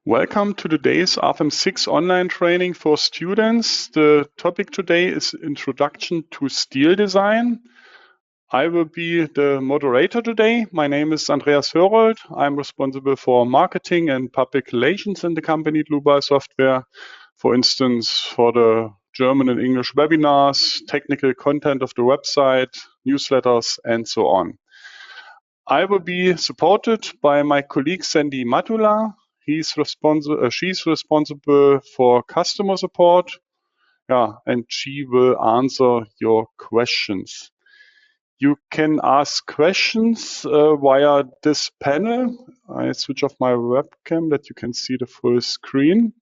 Welcome to today's Rfem 6 online training for students. The topic today is Introduction to Steel Design. I will be the moderator today. My name is Andreas Hörold. I'm responsible for marketing and public relations in the company Dlubal Software. For instance, for the German and English webinars, technical content of the website, newsletters, and so on. I will be supported by my colleague Sandy Matula. She's responsible for customer support, and she will answer your questions. You can ask questions via this panel. I switch off my webcam that you can see the full screen.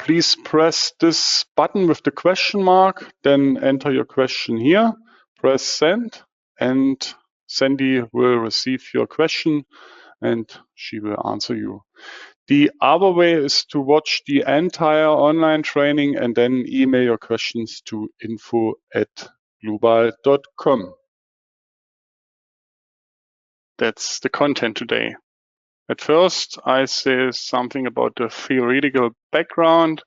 Please press this button with the question mark, then enter your question here, press send, and Sandy will receive your question and she will answer you. The other way is to watch the entire online training and then email your questions to info@dlubal.com. That's the content today. At first, I say something about the theoretical background.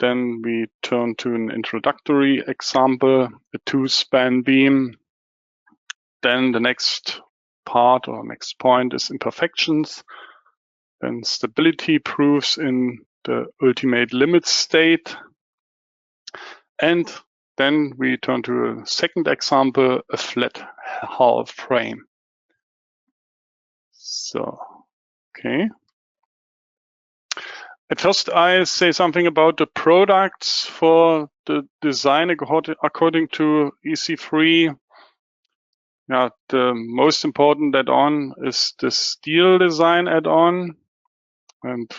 Then we turn to an introductory example, a two-span beam. Then the next part or next point is imperfections. Then stability proofs in the ultimate limit state. And then we turn to a second example, a flat hull frame. So, okay. At first, I say something about the products for the design according to EC3. The most important add-on is the steel design add-on. And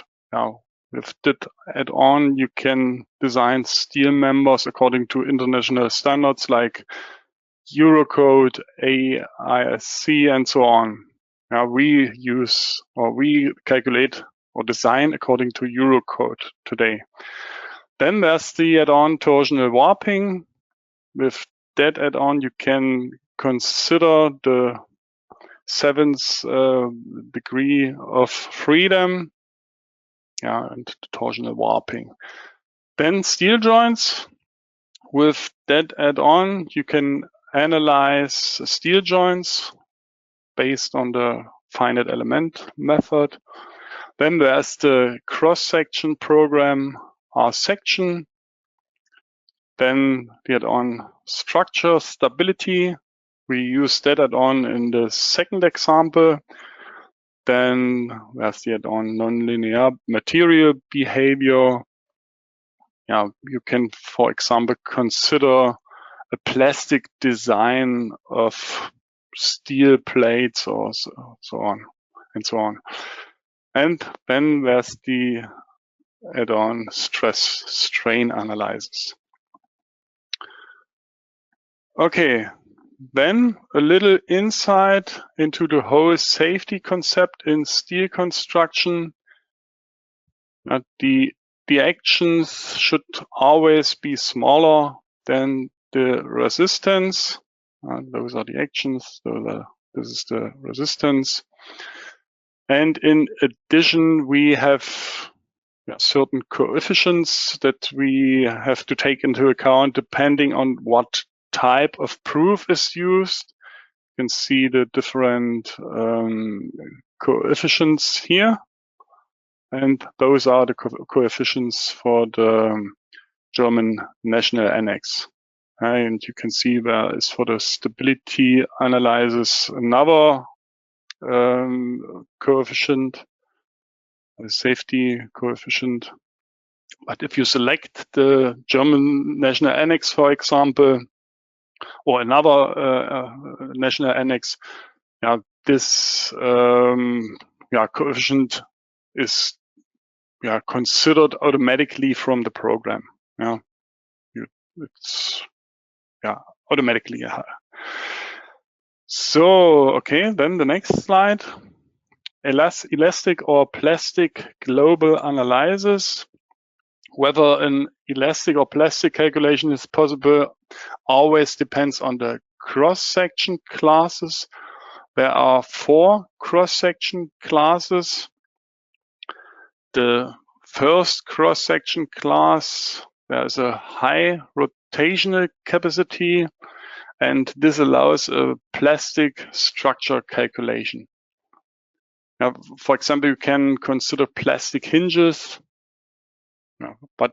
with that add-on, you can design steel members according to international standards like Eurocode, AISC, and so on. We use or we calculate or design according to Eurocode today. Then there's the add-on torsional warping. With that add-on, you can consider the 7th degree of freedom, and the torsional warping. Then steel joints. With that add-on, you can analyze steel joints based on the finite element method. Then there's the cross-section program, R-section. Then the add-on structure stability. We use that add-on in the second example. Then there's the add-on nonlinear material behavior. You can, for example, consider a plastic design of steel plates or so on and so on. And then there's the add-on stress strain analysis. Okay, then a little insight into the whole safety concept in steel construction. The actions should always be smaller than the resistance. Those are the actions. This is the resistance. And in addition, we have certain coefficients that we have to take into account depending on what type of proof is used. You can see the different coefficients here. And those are the coefficients for the German national annex. And you can see there is for the stability analysis another coefficient, the safety coefficient. But if you select the German national annex, for example, or another national annex, this coefficient is considered automatically from the program. It's automatically. So, okay, then the next slide. Elastic or plastic global analysis. Whether an elastic or plastic calculation is possible always depends on the cross-section classes. There are 4 cross-section classes. the first cross-section class, there's a high rotational capacity, and this allows a plastic structure calculation. Now, for example, you can consider plastic hinges, but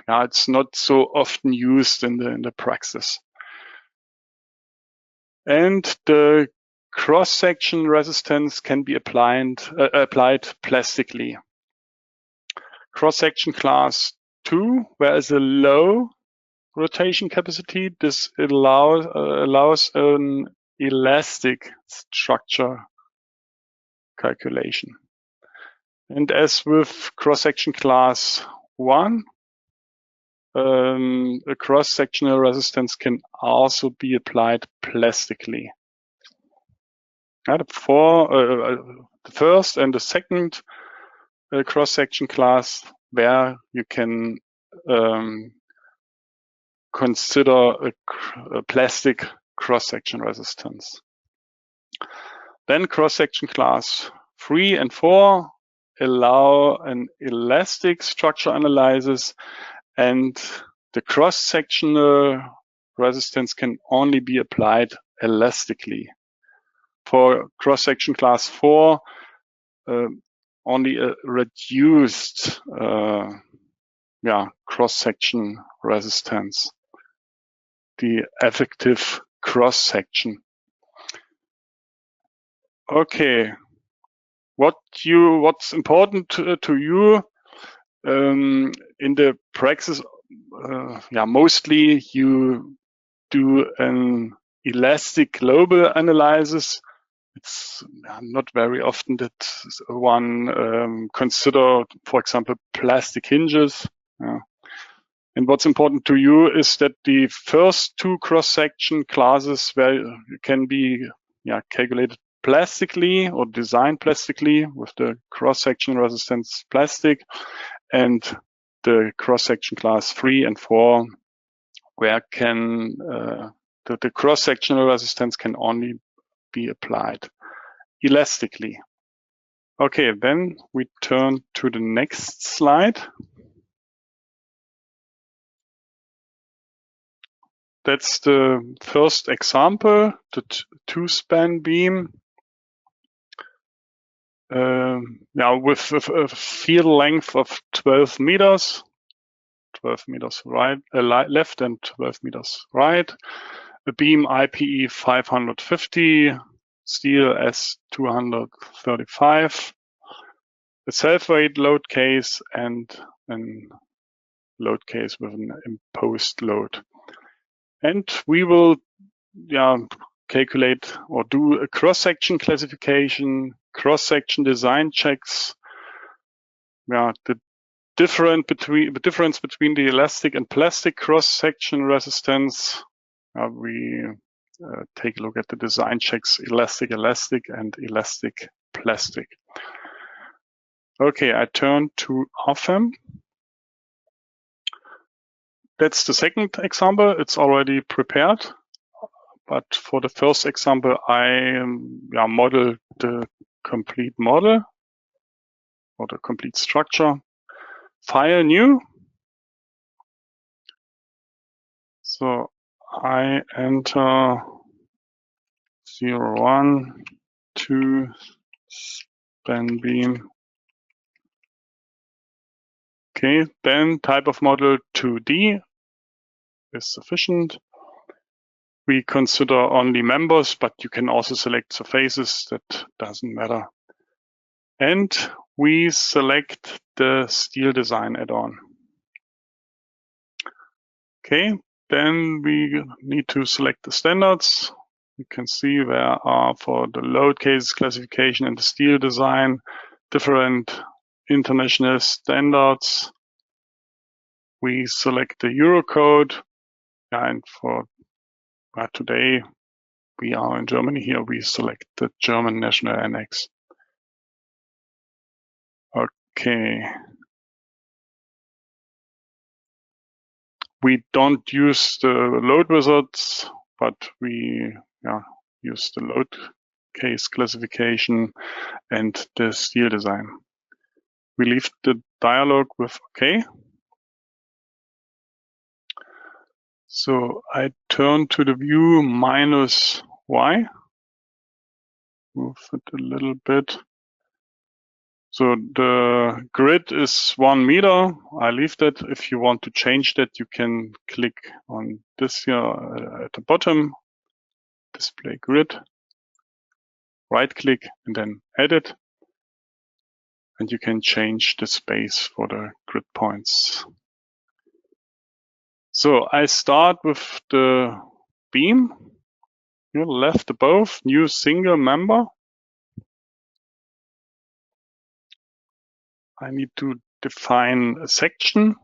it's not so often used in the practice. And the cross-section resistance can be applied plastically. Cross-section class 2, where is a low rotation capacity, this allows an elastic structure calculation. And as with cross-section class 1, a cross-sectional resistance can also be applied plastically. The first and the second cross-section class, where you can consider a plastic cross-section resistance. Then cross-section class 3 and 4 allow an elastic structure analysis, and the cross-sectional resistance can only be applied elastically. For cross-section class 4, only a reduced cross-section resistance, the effective cross-section. Okay, what's important to you in the practice? Mostly you do an elastic global analysis. It's not very often that one consider, for example, plastic hinges. And what's important to you is that the first two cross-section classes where can be calculated plastically or designed plastically with the cross-section resistance plastic, and the cross-section class 3 and 4 where can the cross-sectional resistance can only be applied elastically. Okay, then we turn to the next slide. That's the first example, the two-span beam. With a field length of 12 meters, 12 meters right, left and 12 meters right. A beam IPE 550, steel S235, a self-weight load case, and a load case with an imposed load. And we will calculate or do a cross-section classification, cross-section design checks. The difference between the elastic and plastic cross-section resistance. We take a look at the design checks: elastic, and elastic, plastic. Okay, I turn to Rfem. That's the second example. It's already prepared. But for the first example, I model the complete model or the complete structure. File new. So I enter 0, 1, 2 span beam. Okay, then type of model 2D is sufficient. We consider only members, but you can also select surfaces. That doesn't matter. And we select the steel design add-on. Okay, then we need to select the standards. You can see there are, for the load case classification and the steel design, different international standards. We select the Eurocode, and for today we are in Germany here, we select the German National Annex. Okay. We don't use the load wizards, but we use the load case classification and the steel design. we leave the dialog with OK. So I turn to the view -y, move it a little bit. So the grid is 1 meter. I leave that. If you want to change that, you can click on this here at the bottom, display grid, right click and then edit. And you can change the space for the grid points. So I start with the beam. Here, left above, new single member. I need to define a section.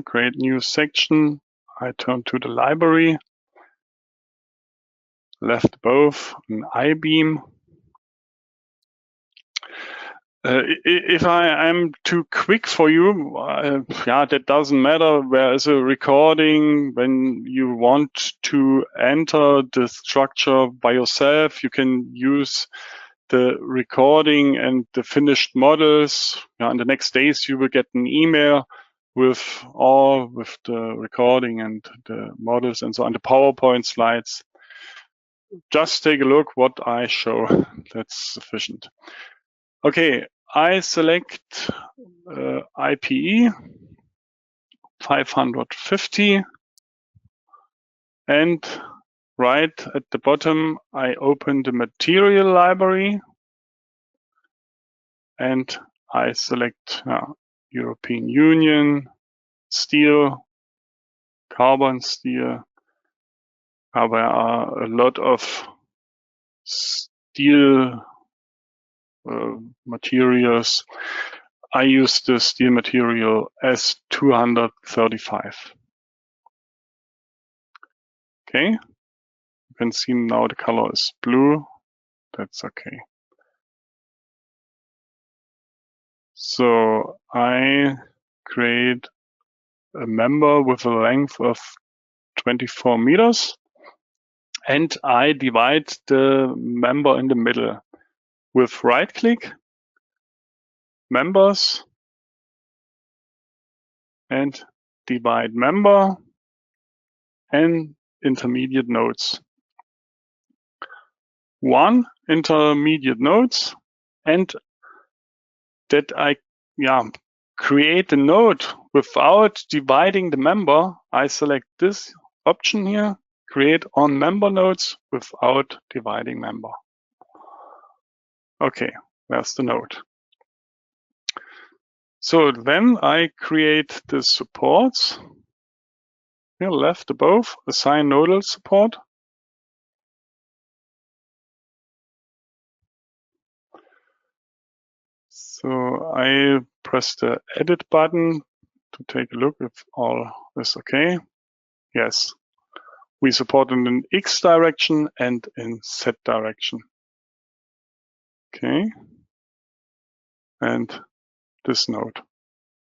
Create new section. I turn to the library. Left above, an I-beam. If I am too quick for you, that doesn't matter. There is a recording. When you want to enter the structure by yourself, you can use the recording and the finished models. In the next days, you will get an email with the recording and the models and so on, the PowerPoint slides. Just take a look what I show. That's sufficient. Okay, I select IPE 550 and right at the bottom I open the material library and I select European Union, steel, carbon steel. There are a lot of steel materials. I use the steel material S235. Okay, you can see now the color is blue. That's okay. So I create a member with a length of 24 meters and I divide the member in the middle with right click, members, and divide member and intermediate nodes. One intermediate nodes, and that I create the node without dividing the member. I select this option here, create on member nodes without dividing member. Okay, there's the node. So then I create the supports. Here left above, assign nodal support. So I press the edit button to take a look if all is okay. Yes, we support in an X direction and in Z direction. Okay, and this node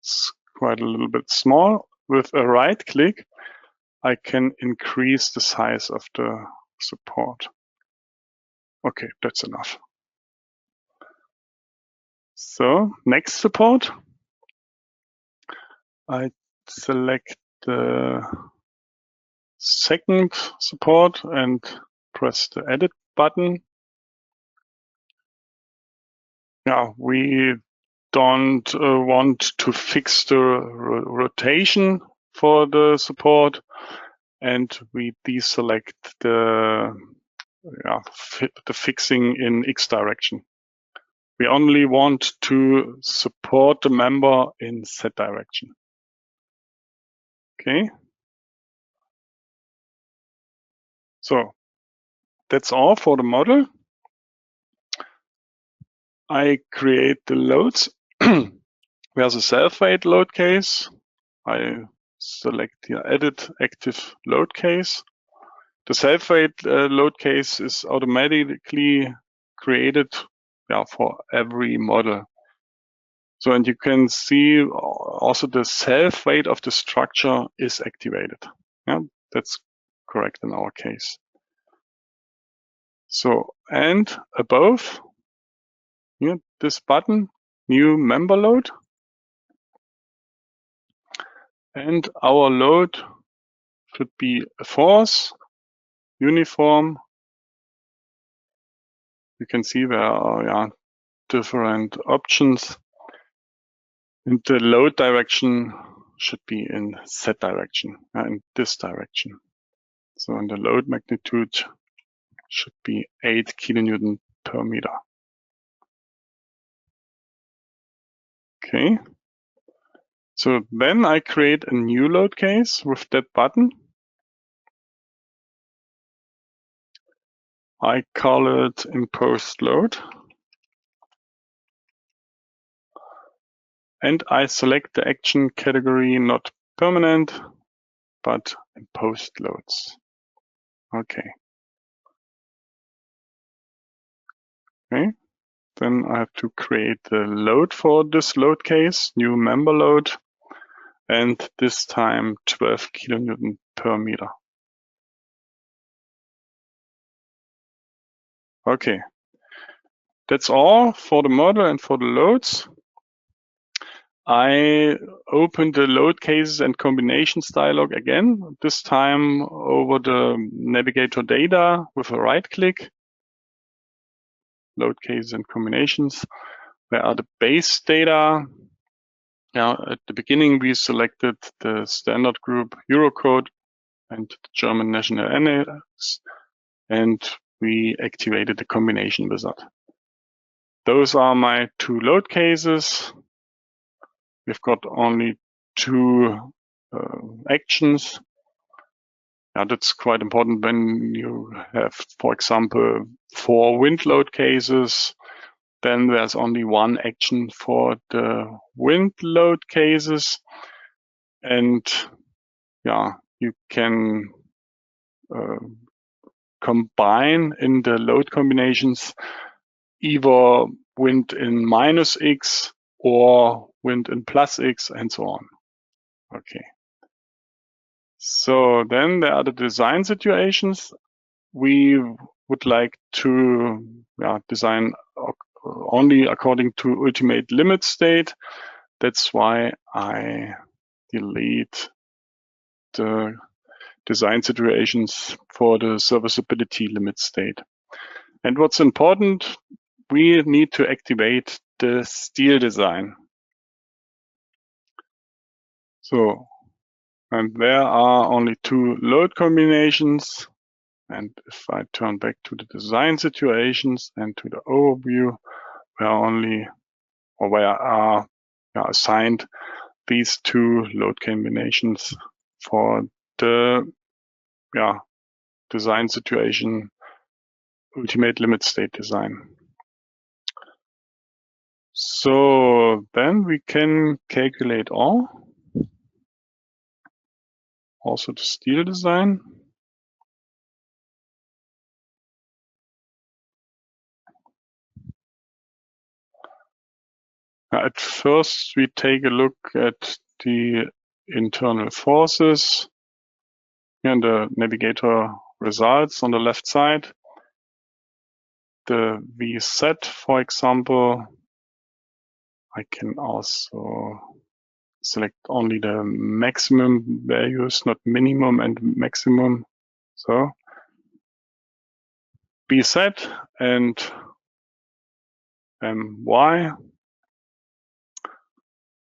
is quite a little bit small. With a right click, I can increase the size of the support. Okay, that's enough. So next support, I select the second support and press the edit button. We don't want to fix the rotation for the support, and we deselect the fixing in X direction. We only want to support the member in Z direction. Okay. So that's all for the model. I create the loads. There's a self-weight load case. I select the edit active load case. The self-weight load case is automatically created for every model. So, and you can see also the self-weight of the structure is activated. That's correct in our case. So, and above, this button new member load. And our load should be a force, uniform. You can see there are different options. And the load direction should be in Z direction, in this direction. So and the load magnitude should be 8 kilonewton per meter. Okay. So then I create a new load case with that button. I call it imposed load. And I select the action category, not permanent, but imposed loads. Okay. Okay. Then I have to create the load for this load case, new member load, and this time 12 kilonewton per meter. Okay. That's all for the model and for the loads. I open the load cases and combinations dialog again, this time over the navigator data with a right click. Load cases and combinations. Where are the base data? Now, at the beginning, we selected the standard group Eurocode and the German national annex, and we activated the combination wizard. Those are my two load cases. We've got only two actions. Now, that's quite important when you have, for example, 4 wind load cases. Then there's only one action for the wind load cases. And yeah, you can combine in the load combinations either wind in -x or wind in +x and so on. Okay. So then there are the design situations. We would like to design only according to ultimate limit state. That's why I delete the design situations for the serviceability limit state. And what's important, we need to activate the steel design. So, and there are only 2 load combinations. And if I turn back to the design situations and to the overview, where are assigned these 2 load combinations for the design situation, ultimate limit state design. So then we can calculate also the steel design. At first, we take a look at the internal forces and the navigator results on the left side. The VZ, for example, I can also select only the maximum values, not minimum and maximum. So BZ and MY.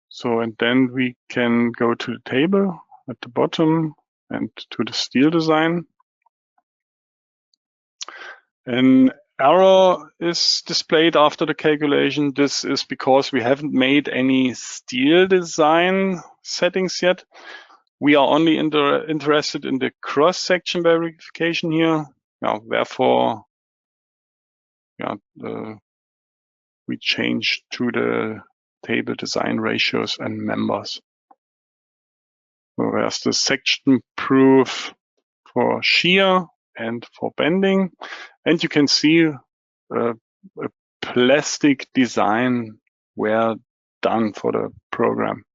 So, and then we can go to the table at the bottom and to the steel design. An error is displayed after the calculation. This is because we haven't made any steel design settings yet. We are only interested in the cross-section verification here. Therefore, we change to the table design ratios and members. So there's the section proof for shear and for bending. And you can see a plastic design were done for the program.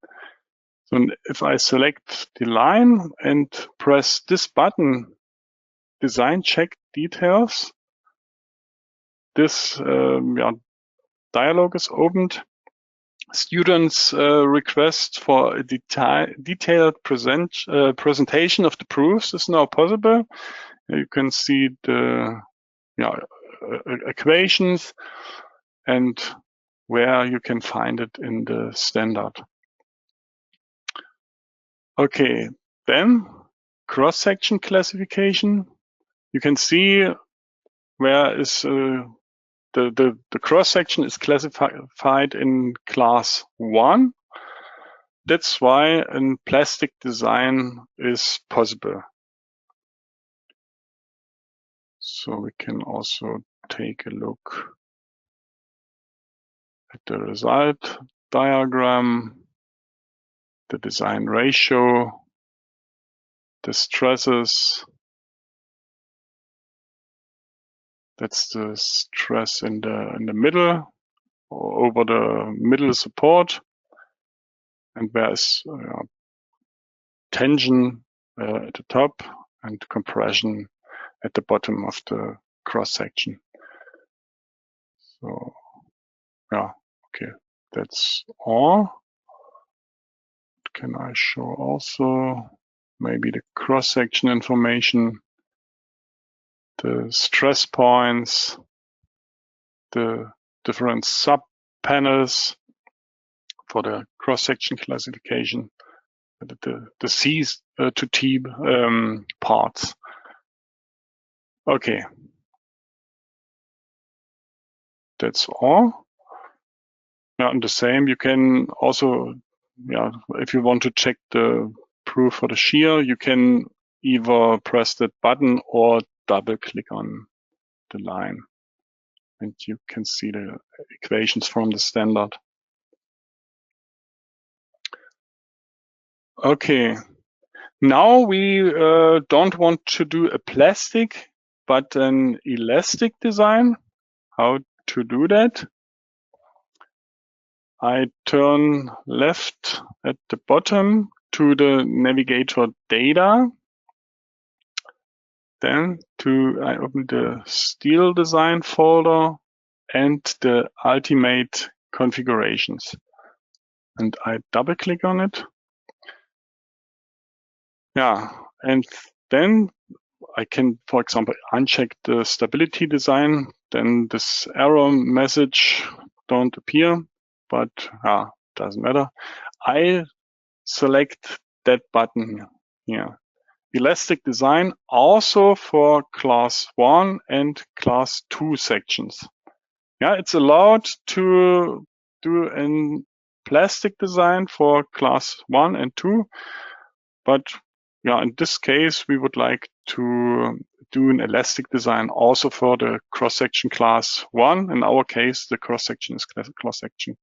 So if I select the line and press this button, design check details, this dialog is opened. students request for a detailed presentation of the proofs is now possible. You can see the equations and where you can find it in the standard. Okay, then cross-section classification. You can see where is the cross-section is classified in class 1. That's why a plastic design is possible. So we can also take a look at the result diagram, the design ratio, the stresses. That's the stress in the middle, or over the middle support, and there's tension at the top and compression at the bottom of the cross section. So yeah, okay, that's all. Can I show also maybe the cross section information, the stress points, the different sub panels for the cross section classification, the C to T parts. Okay, that's all. Yeah, and the same, you can also, if you want to check the proof for the shear, you can either press that button or double click on the line, and you can see the equations from the standard. Okay, now we don't want to do a plastic, but an elastic design. How to do that? I turn left at the bottom to the navigator data. Then I open the steel design folder and the ultimate configurations. And I double click on it. Yeah, and then I can, for example, uncheck the stability design. Then this error message don't appear, but doesn't matter. I select that button here. Elastic design also for class 1 and class 2 sections. Yeah, it's allowed to do a plastic design for class 1 and 2, but in this case, we would like to do an elastic design also for the cross-section class 1. In our case, the cross-section is cross-section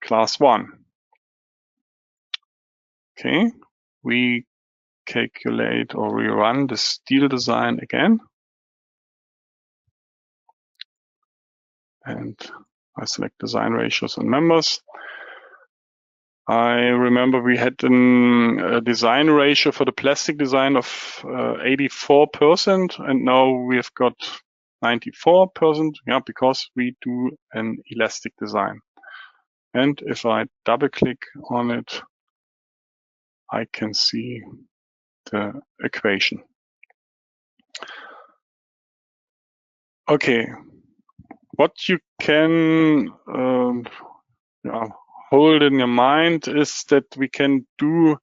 class 1. Okay, we calculate or rerun the steel design again. And I select design ratios and members. I remember we had a design ratio for the plastic design of 84%, and now we have got 94%, because we do an elastic design. And if I double click on it, I can see the equation. Okay, what you can hold in your mind is that we can do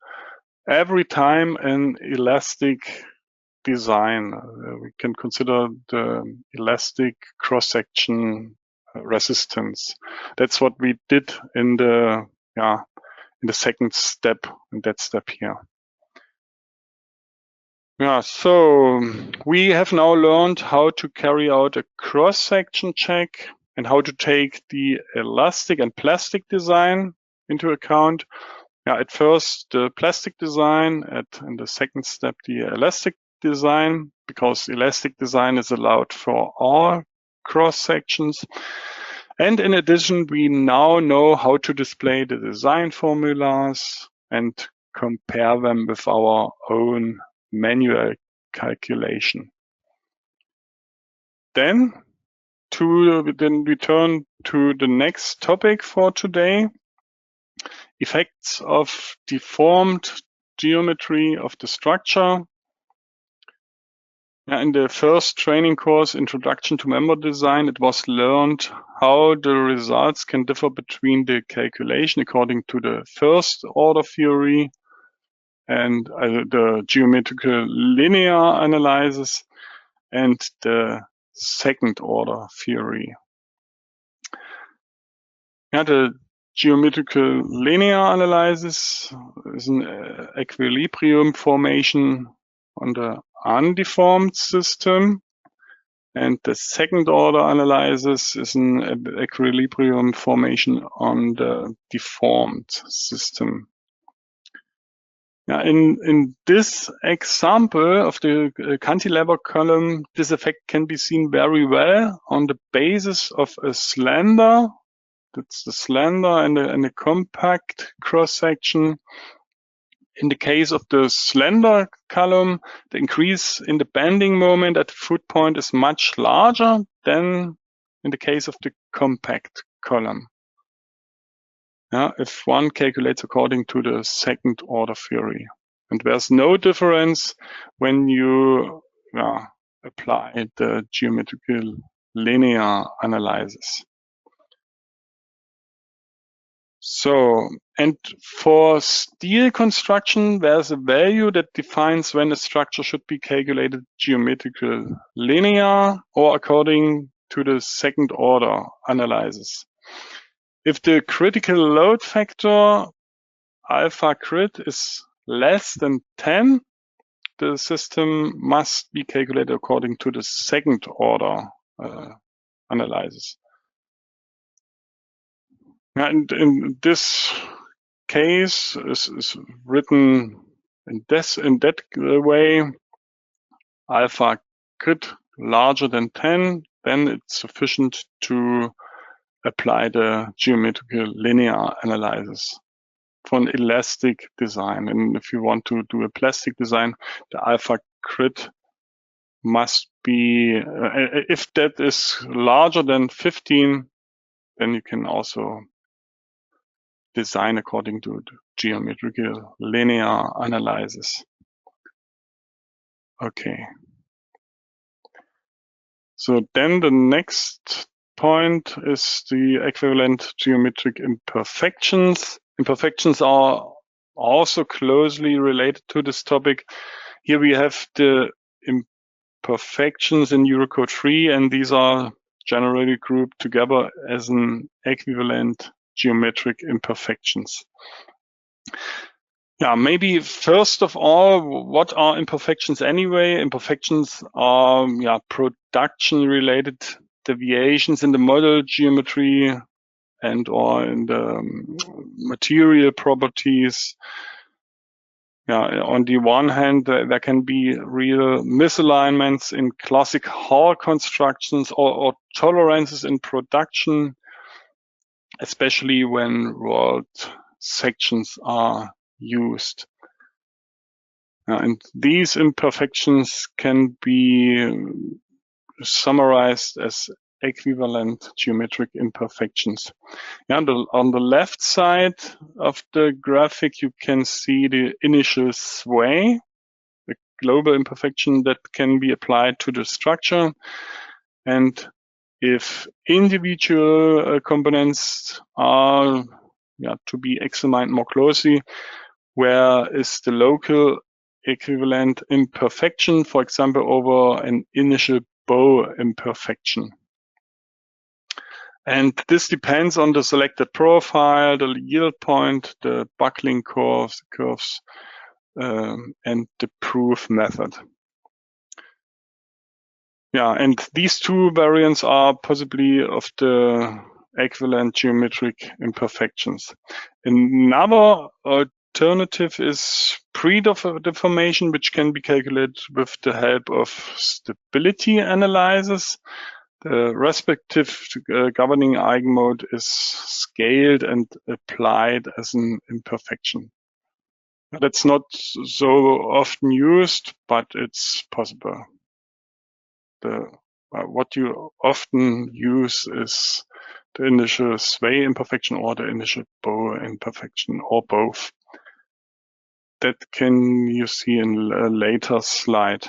every time an elastic design. We can consider the elastic cross-section resistance. That's what we did in the second step, in that step here. So we have now learned how to carry out a cross-section check and how to take the elastic and plastic design into account. At first the plastic design, in the second step the elastic design, because elastic design is allowed for all cross sections. And in addition, we now know how to display the design formulas and compare them with our own manual calculation. Then, then we turn to the next topic for today: effects of deformed geometry of the structure. In the first training course, Introduction to Member Design, it was learned how the results can differ between the calculation according to the first order theory and the geometrical linear analysis and the second order theory. The geometrical linear analysis is an equilibrium formation on the undeformed system, and the second order analysis is an equilibrium formation on the deformed system. In this example of the cantilever column, this effect can be seen very well on the basis of a slender. That's the slender and a compact cross-section. In the case of the slender column, the increase in the bending moment at the foot point is much larger than in the case of the compact column. If one calculates according to the second order theory. And there's no difference when you apply the geometrical linear analysis. So, and for steel construction, there's a value that defines when a structure should be calculated geometrical linear or according to the second order analysis. If the critical load factor alpha crit is less than 10, the system must be calculated according to the second order analysis. And in this case is written in that way: alpha crit larger than 10, then it's sufficient to apply the geometrical linear analysis for an elastic design. And if you want to do a plastic design, the alpha crit must be, if that is larger than 15, then you can also design according to the geometrical linear analysis. Okay. So then the next point is the equivalent geometric imperfections. Imperfections are also closely related to this topic. Here we have the imperfections in Eurocode 3, and these are generally grouped together as an equivalent geometric imperfections. Maybe first of all, what are imperfections anyway? Imperfections are production-related deviations in the model geometry and or in the material properties. On the one hand, there can be real misalignments in classic hall constructions or tolerances in production, especially when rolled sections are used. And these imperfections can be summarized as equivalent geometric imperfections. On the left side of the graphic, you can see the initial sway, the global imperfection that can be applied to the structure. And if individual components are to be examined more closely, where is the local equivalent imperfection, for example, over an initial bow imperfection. And this depends on the selected profile, the yield point, the buckling curves, and the proof method. And these two variants are possibly of the equivalent geometric imperfections. Another alternative is pre-deformation, which can be calculated with the help of stability analysis. The respective governing eigenmode is scaled and applied as an imperfection. That's not so often used, but it's possible. The what you often use is the initial sway imperfection or the initial bow imperfection, or both. That can you see in a later slide.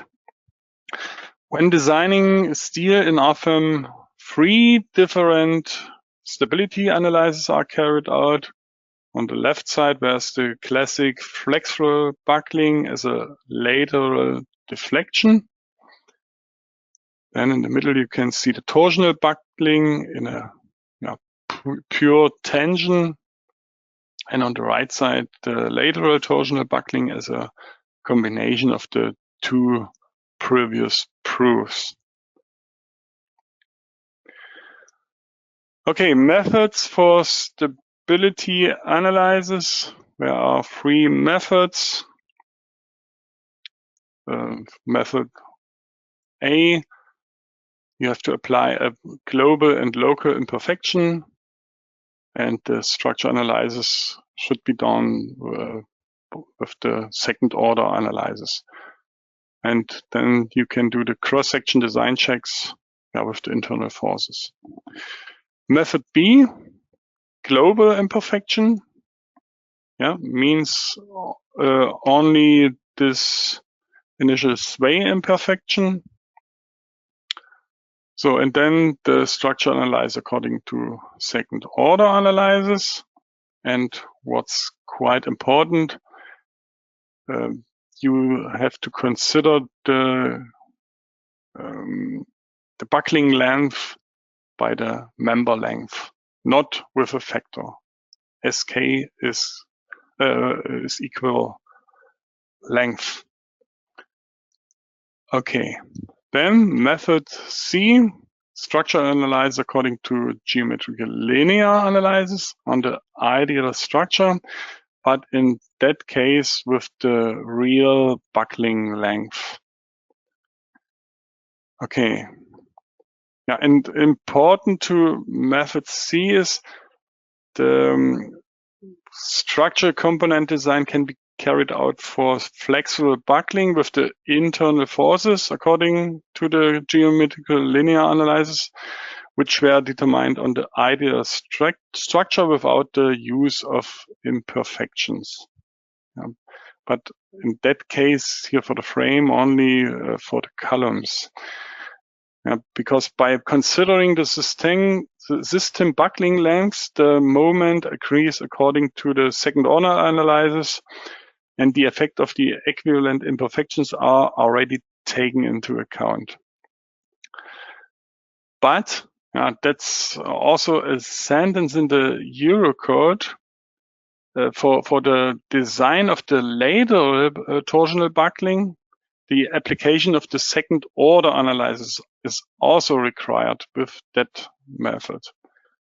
When designing steel in Rfem, 3 different stability analyses are carried out. On the left side, there's the classic flexural buckling as a lateral deflection. Then in the middle, you can see the torsional buckling in a pure tension. And on the right side, the lateral torsional buckling as a combination of the 2 previous proofs. Okay, methods for stability analysis. There are 3 methods. Method A, you have to apply a global and local imperfection, and the structure analysis should be done with the second order analysis. And then you can do the cross-section design checks with the internal forces. Method B, global imperfection, means only this initial sway imperfection. So, and then the structure analysis according to second order analysis. And what's quite important, you have to consider the buckling length by the member length, not with a factor. SK is equal length. Okay, then method C, structure analysis according to geometrical linear analysis on the ideal structure, but in that case with the real buckling length. Okay. Yeah, and important to method C is the structure component design can be carried out for flexible buckling with the internal forces according to the geometrical linear analysis, which were determined on the ideal structure without the use of imperfections. But in that case, here for the frame, only for the columns. Because by considering the system buckling lengths, the moment agrees according to the second order analysis, and the effect of the equivalent imperfections are already taken into account. But that's also a sentence in the Eurocode. For the design of the lateral torsional buckling, the application of the second order analysis is also required with that method.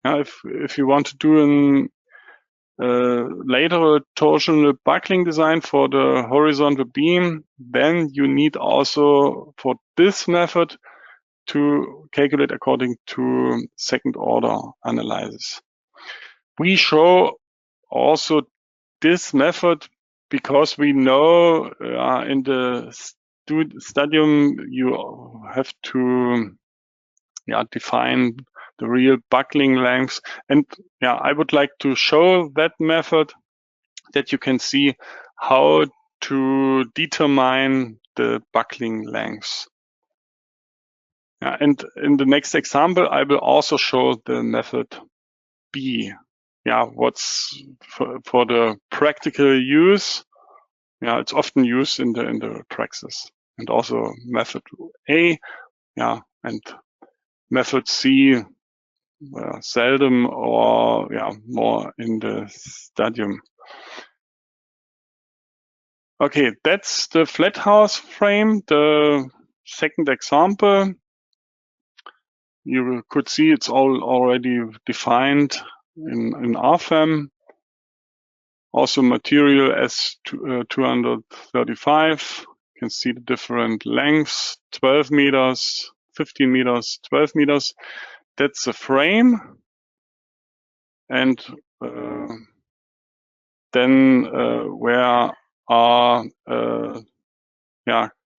Now, if you want to do lateral torsional buckling design for the horizontal beam, then you need also for this method to calculate according to second order analysis. We show also this method because we know in the studium you have to define the real buckling lengths, and I would like to show that method that you can see how to determine the buckling lengths. And in the next example, I will also show the method B. What's for the practical use? It's often used in the praxis, and also method A, and method C, seldom or more in the studium. Okay, that's the flat house frame. The second example, you could see it's all already defined in Rfem. Also material S235. You can see the different lengths, 12 meters, 15 meters, 12 meters. That's the frame. And then where are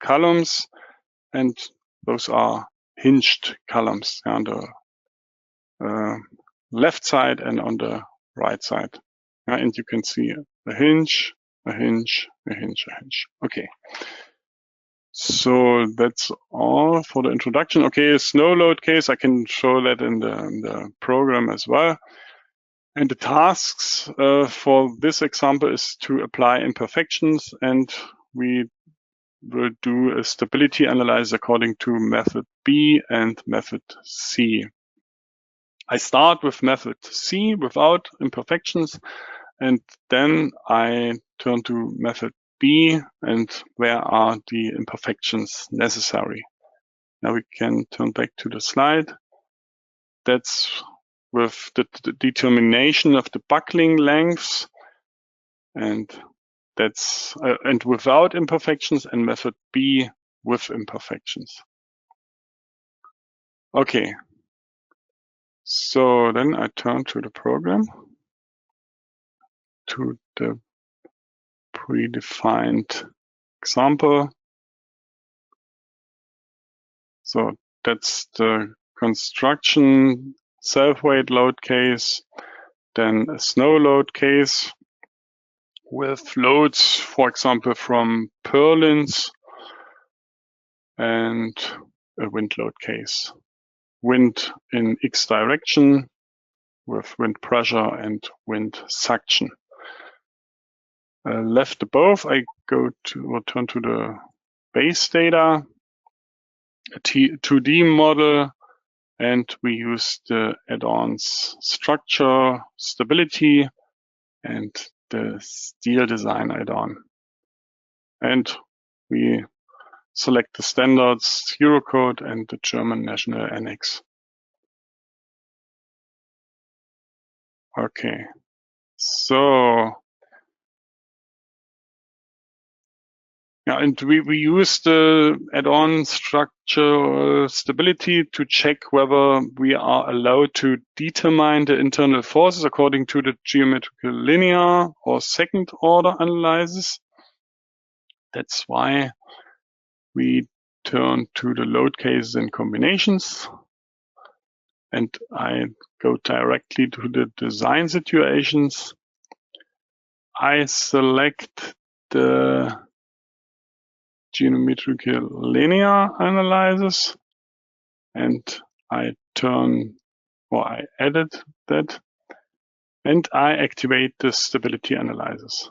columns, and those are hinged columns on the left side and on the right side. And you can see a hinge, a hinge, a hinge, a hinge. Okay. So that's all for the introduction. Okay, snow load case, I can show that in the program as well. And the tasks for this example is to apply imperfections, and we will do a stability analysis according to method B and method C. I start with method C without imperfections, and then I turn to method B and where are the imperfections necessary. Now we can turn back to the slide. That's with the determination of the buckling lengths, and that's and without imperfections, and method B with imperfections. Okay, so then I turn to the program, to the predefined example. So that's the construction self-weight load case, then a snow load case with loads, for example, from purlins, and a wind load case. Wind in X direction with wind pressure and wind suction. Left above, I turn to the base data, a 2D model, and we use the add-ons structure, stability, and the steel design add-on. And we select the standards Eurocode and the German National Annex. Okay, so yeah, and we use the add-on structure stability to check whether we are allowed to determine the internal forces according to the geometrical linear or second order analysis. That's why we turn to the load cases and combinations, and I go directly to the design situations. I select the geometrical linear analysis, and I edit that, and I activate the stability analysis.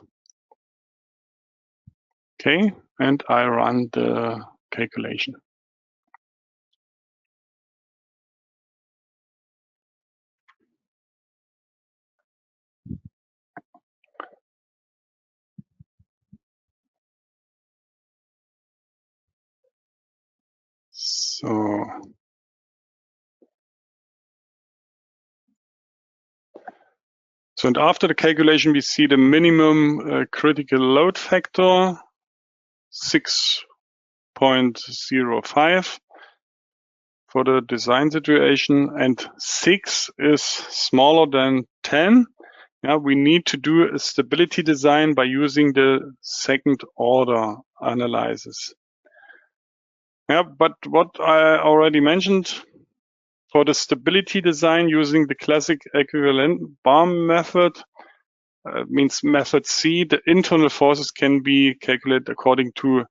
Okay, and I run the calculation. So and after the calculation, we see the minimum critical load factor, 6.05 for the design situation, and 6 is smaller than 10. Yeah, we need to do a stability design by using the second order analysis. Yeah, but what I already mentioned, for the stability design using the classic equivalent bar method, means method C, the internal forces can be calculated according to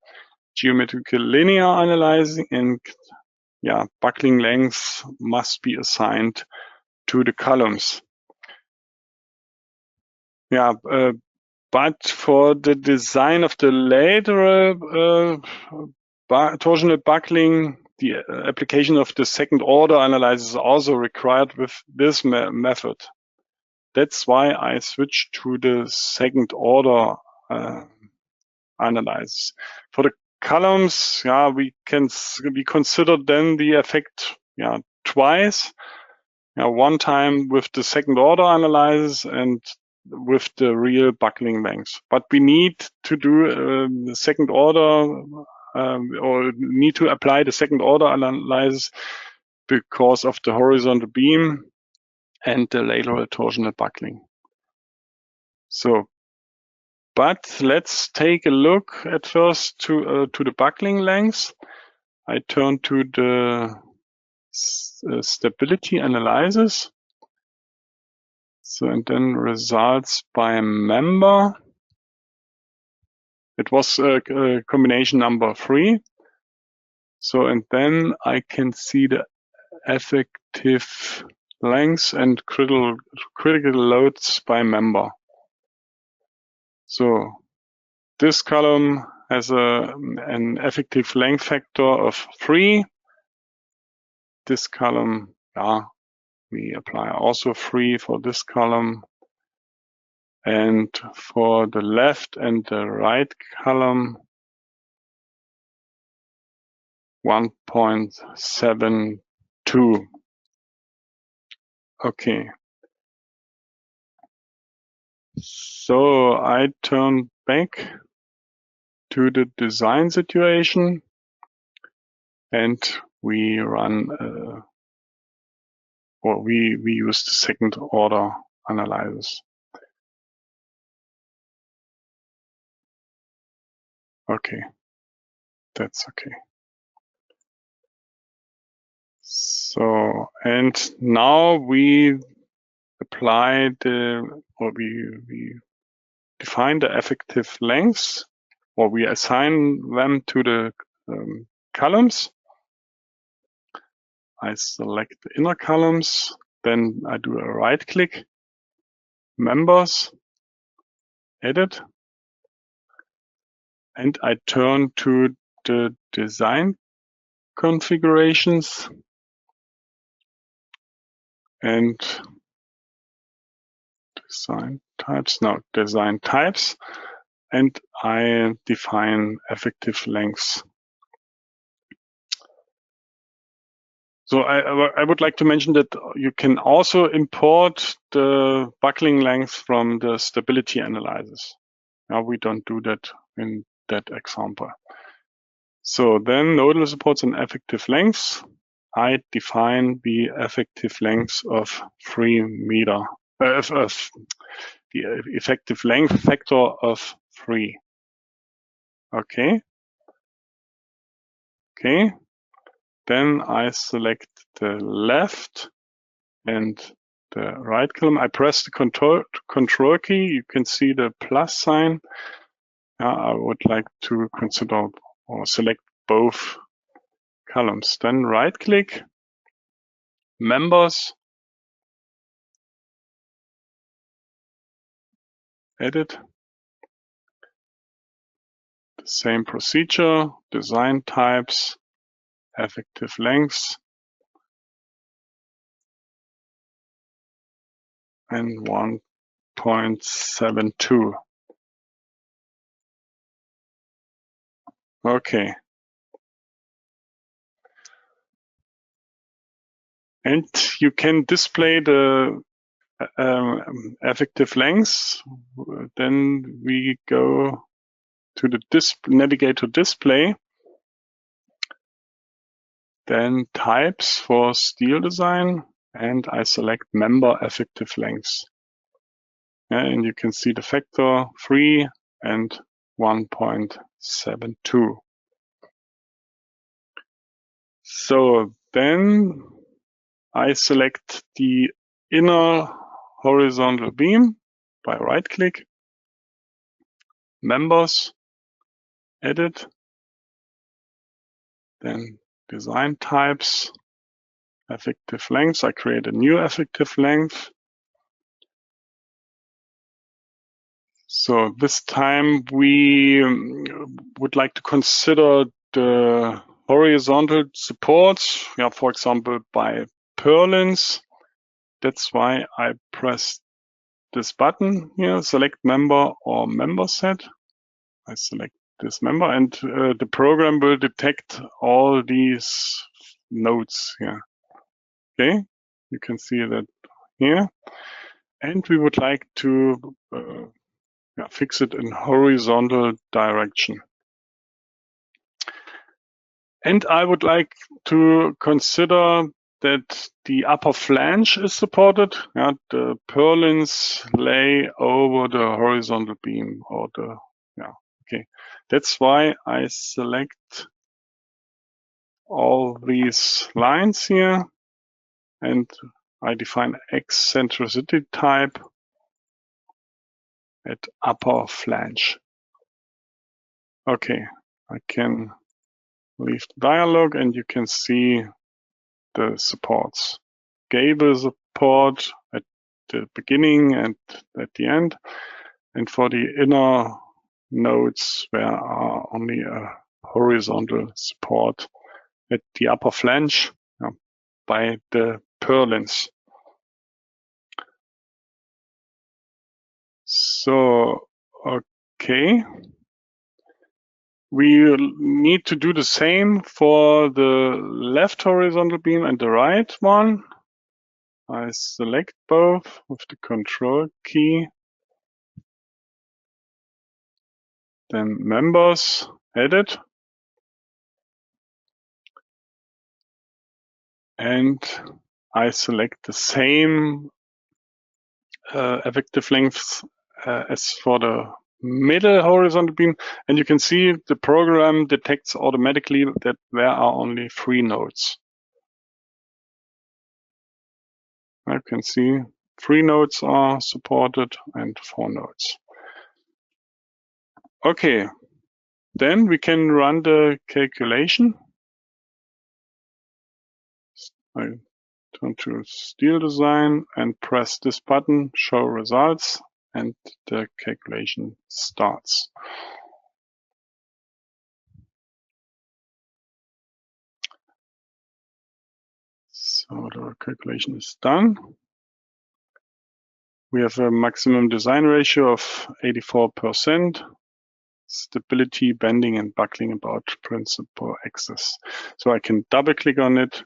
geometrical linear analyzing, and yeah, buckling lengths must be assigned to the columns. Yeah, but for the design of the lateral torsional buckling, the application of the second order analysis is also required with this method. That's why I switched to the second order analysis. For the columns, yeah, we consider then the effect, yeah, twice. Yeah, one time with the second order analysis and with the real buckling length. But we need to do the second order or need to apply the second order analysis because of the horizontal beam and the lateral torsional buckling. So, but let's take a look at first to the buckling length. I turn to the stability analysis. So, and then results by member. It was combination number 3. So, and then I can see the effective lengths and critical loads by member. So this column has an effective length factor of 3. This column, we apply also 3 for this column. And for the left and the right column, 1.72. Okay. So I turn back to the design situation and we run, or we use the second order analysis. Okay, that's okay. So, and now we apply we define the effective lengths, or we assign them to the columns. I select the inner columns, then I do a right click, members, edit, and I turn to the design configurations and design types, and I define effective lengths. So I would like to mention that you can also import the buckling length from the stability analysis. Now we don't do that in that example. So then nodal supports an effective length. I define the effective length of 3 meter, of the effective length factor of 3. Okay. Okay. Then I select the left and the right column. I press the control key. You can see the plus sign. I would like to consider or select both columns. Then right click, members, edit. The same procedure, design types, effective lengths, and 1.72. Okay. And you can display the effective lengths. Then we go to the navigate to display. Then types for steel design, and I select member effective lengths. And you can see the factor 3 and 1.72. So then I select the inner horizontal beam by right click, members, edit, then design types, effective lengths. I create a new effective length. So this time we would like to consider the horizontal supports, for example, by purlins. That's why I press this button here, select member or member set. I select this member, and the program will detect all these nodes here. Okay, you can see that here. And we would like to fix it in horizontal direction. And I would like to consider that the upper flange is supported. The purlins lay over the horizontal beam, or okay. That's why I select all these lines here, and I define eccentricity type at upper flange. Okay, I can leave the dialog and you can see the supports. Gable support at the beginning and at the end. And for the inner nodes, there are only a horizontal support at the upper flange by the purlins. So, okay. We need to do the same for the left horizontal beam and the right one. I select both with the Control key. Then members, edit. And I select the same effective length as for the middle horizontal beam, and you can see the program detects automatically that there are only 3 nodes. You can see 3 nodes are supported and 4 nodes. Okay, then we can run the calculation. I turn to Steel Design and press this button, Show Results, and the calculation starts. So the calculation is done. We have a maximum design ratio of 84%, stability, bending, and buckling about principal axis. So I can double click on it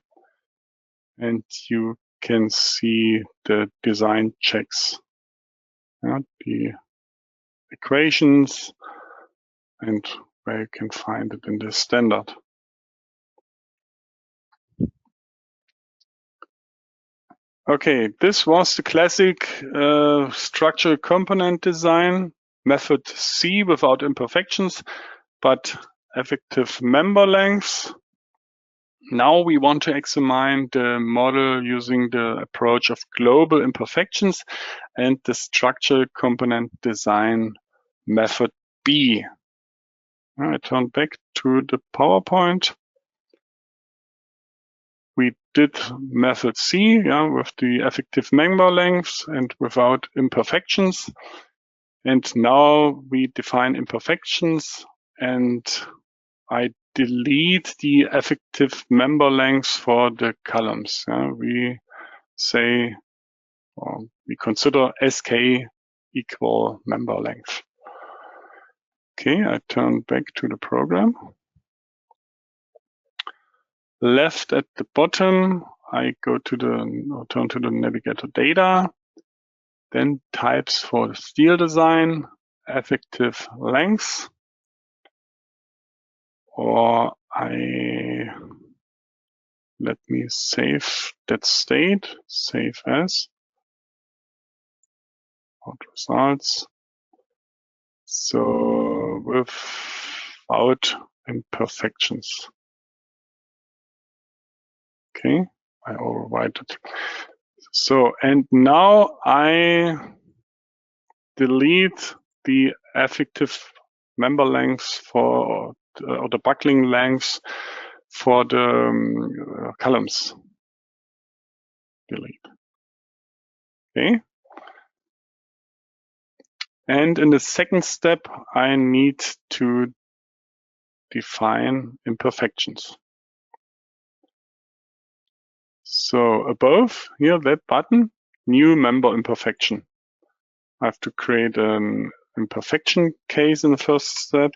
and you can see the design checks, the equations, and where you can find it in the standard. Okay, this was the classic structural component design, method C without imperfections, but effective member lengths. Now we want to examine the model using the approach of global imperfections and the structural component design method B. I turn back to the PowerPoint. We did method C, with the effective member lengths and without imperfections. And now we define imperfections, and I delete the effective member lengths for the columns. We say, or we consider SK equal member length. Okay, I turn back to the program. Left at the bottom, I go to turn to the navigator data, then types for the steel design, effective length, or let me save that state, save as, out results. So without imperfections. Okay, I overwrite it. So, and now I delete the effective member lengths for, or the buckling lengths for the columns. Delete. Okay. And in the second step, I need to define imperfections. So above here, that button, new member imperfection. I have to create an imperfection case in the first step,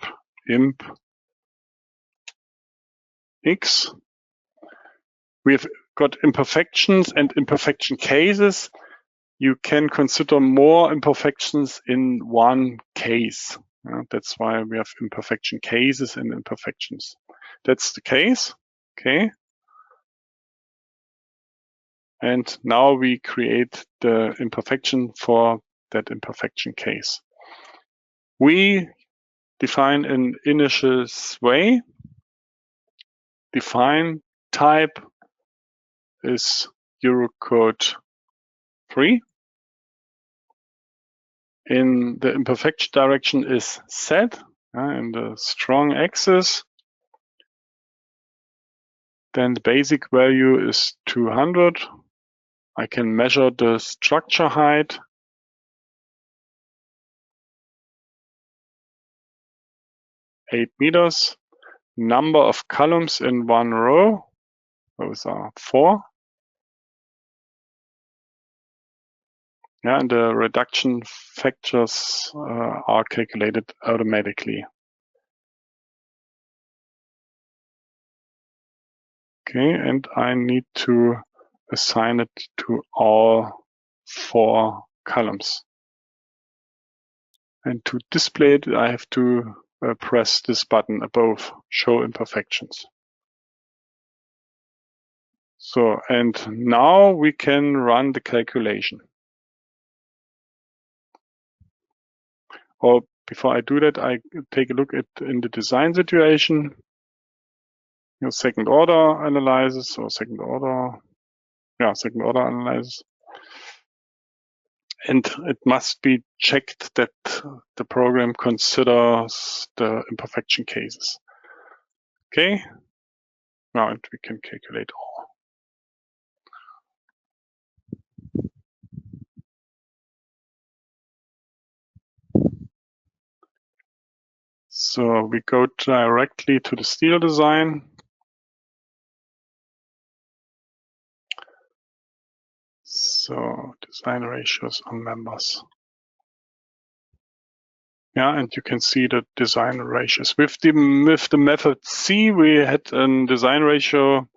imp X. We have got imperfections and imperfection cases. You can consider more imperfections in one case. That's why we have imperfection cases and imperfections. That's the case, okay? And now we create the imperfection for that imperfection case. We define an initial sway. define type is Eurocode 3. In the imperfection direction is Z, in the strong axis. Then the basic value is 200. I can measure the structure height. (8 meters). Number of columns in one row, those are 4. Yeah, and the reduction factors are calculated automatically. Okay, and I need to assign it to all 4 columns. And to display it, I have to press this button above, Show Imperfections. So, and now we can run the calculation. Or before I do that, I take a look at in the design situation. Your second order analysis or second order analysis. And it must be checked that the program considers the imperfection cases. Okay, now we can calculate all. So we go directly to the steel design. So design ratios on members. Yeah, and you can see the design ratios. With the method C, we had a design ratio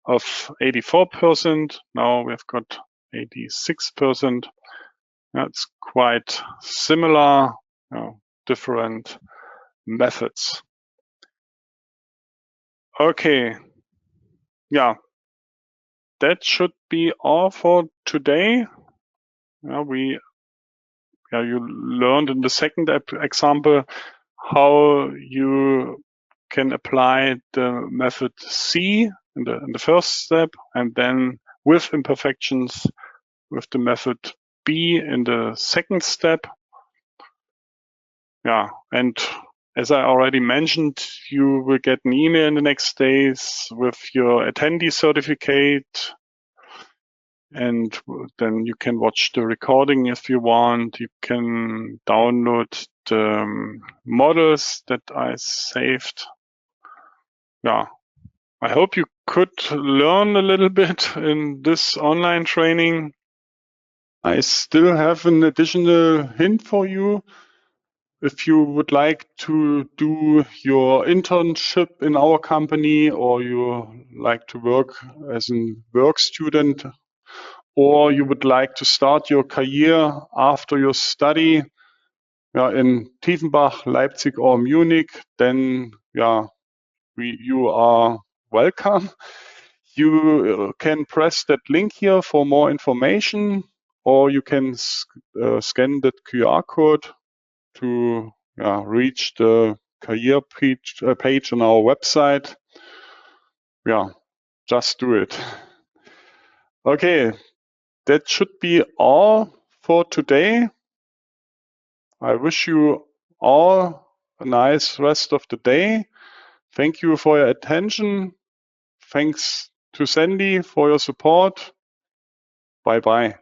of 84%. Now we've got 86%. That's quite similar, different methods. Okay, yeah, that should be all for today. You learned in the second example how you can apply the method C in the first step, and then with imperfections with the method B in the second step. Yeah, and as I already mentioned, you will get an email in the next days with your attendee certificate. And then you can watch the recording if you want. You can download the models that I saved. Yeah, I hope you could learn a little bit in this online training. I still have an additional hint for you. If you would like to do your internship in our company, or you like to work as a work student, or you would like to start your career after your study in Tiefenbach, Leipzig, or Munich, then you are welcome. You can press that link here for more information, or you can scan that QR code to reach the career page on our website. Yeah, just do it. Okay. That should be all for today. I wish you all a nice rest of the day. Thank you for your attention. Thanks to Sandy for your support. Bye-bye.